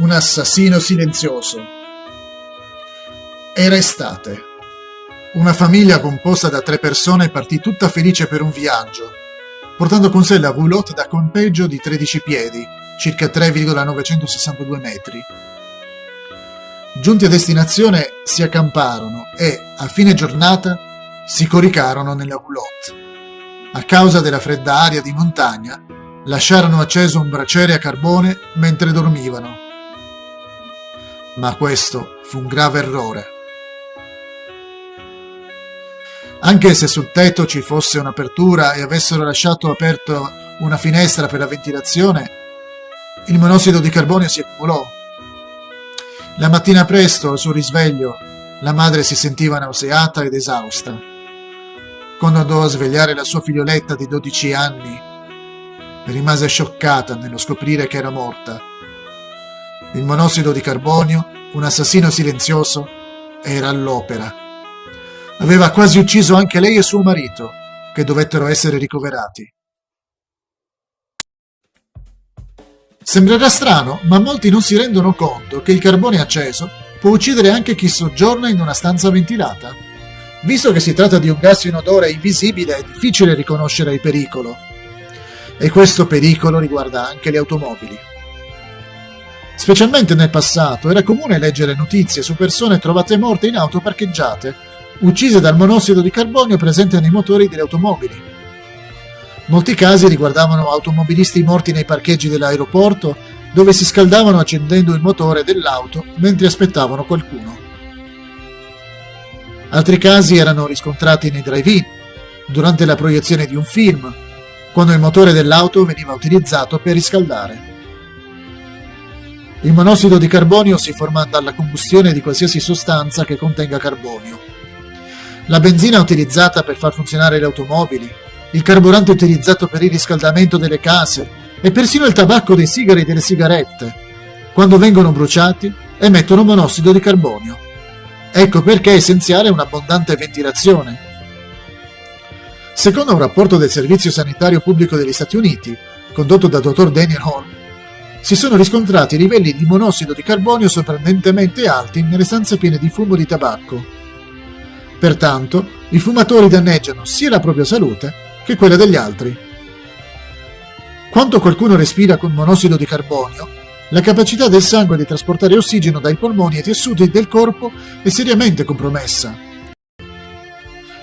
Un assassino silenzioso. Era estate. Una famiglia composta da 3 persone partì tutta felice per un viaggio, portando con sé la roulotte da campeggio di 13 piedi, circa 3,962 metri. Giunti a destinazione si accamparono e, a fine giornata, si coricarono nella roulotte. A causa della fredda aria di montagna, lasciarono acceso un braciere a carbone mentre dormivano. Ma questo fu un grave errore. Anche se sul tetto ci fosse un'apertura e avessero lasciato aperto una finestra per la ventilazione, il monossido di carbonio si accumulò. La mattina presto, al suo risveglio, la madre si sentiva nauseata ed esausta. Quando andò a svegliare la sua figlioletta di 12 anni, rimase scioccata nello scoprire che era morta. Il monossido di carbonio, un assassino silenzioso, era all'opera. Aveva quasi ucciso anche lei e suo marito, che dovettero essere ricoverati. Sembrerà strano, ma molti non si rendono conto che il carbone acceso può uccidere anche chi soggiorna in una stanza ventilata. Visto che si tratta di un gas inodore invisibile, è difficile riconoscere il pericolo. E questo pericolo riguarda anche le automobili. Specialmente nel passato era comune leggere notizie su persone trovate morte in auto parcheggiate, uccise dal monossido di carbonio presente nei motori delle automobili. Molti casi riguardavano automobilisti morti nei parcheggi dell'aeroporto, dove si scaldavano accendendo il motore dell'auto mentre aspettavano qualcuno. Altri casi erano riscontrati nei drive-in, durante la proiezione di un film, quando il motore dell'auto veniva utilizzato per riscaldare. Il monossido di carbonio si forma dalla combustione di qualsiasi sostanza che contenga carbonio. La benzina utilizzata per far funzionare le automobili, il carburante utilizzato per il riscaldamento delle case e persino il tabacco dei sigari e delle sigarette, quando vengono bruciati, emettono monossido di carbonio. Ecco perché è essenziale un'abbondante ventilazione. Secondo un rapporto del Servizio Sanitario Pubblico degli Stati Uniti, condotto da dottor Daniel Hall, si sono riscontrati livelli di monossido di carbonio sorprendentemente alti nelle stanze piene di fumo di tabacco. Pertanto, i fumatori danneggiano sia la propria salute che quella degli altri. Quando qualcuno respira con monossido di carbonio, la capacità del sangue di trasportare ossigeno dai polmoni ai tessuti del corpo è seriamente compromessa.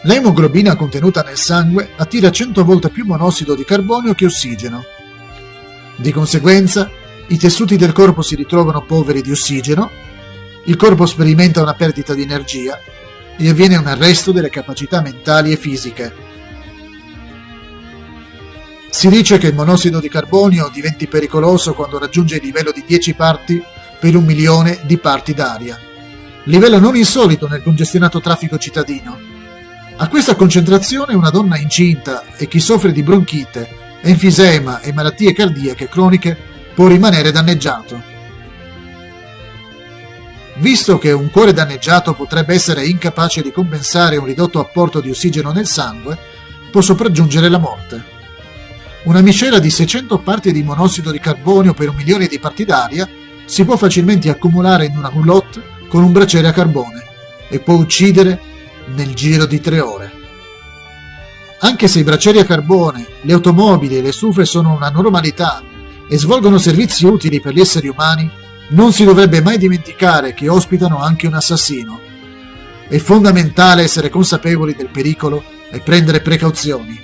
L'emoglobina contenuta nel sangue attira 100 volte più monossido di carbonio che ossigeno. Di conseguenza, i tessuti del corpo si ritrovano poveri di ossigeno, il corpo sperimenta una perdita di energia e avviene un arresto delle capacità mentali e fisiche. Si dice che il monossido di carbonio diventi pericoloso quando raggiunge il livello di 10 parti per 1 milione di parti d'aria, livello non insolito nel congestionato traffico cittadino. A questa concentrazione una donna incinta e chi soffre di bronchite, enfisema e malattie cardiache croniche può rimanere danneggiato. Visto che un cuore danneggiato potrebbe essere incapace di compensare un ridotto apporto di ossigeno nel sangue, può sopraggiungere la morte. Una miscela di 600 parti di monossido di carbonio per 1 milione di parti d'aria si può facilmente accumulare in una roulotte con un braciere a carbone e può uccidere nel giro di 3 ore. Anche se i bracieri a carbone, le automobili e le stufe sono una normalità e svolgono servizi utili per gli esseri umani, non si dovrebbe mai dimenticare che ospitano anche un assassino. È fondamentale essere consapevoli del pericolo e prendere precauzioni.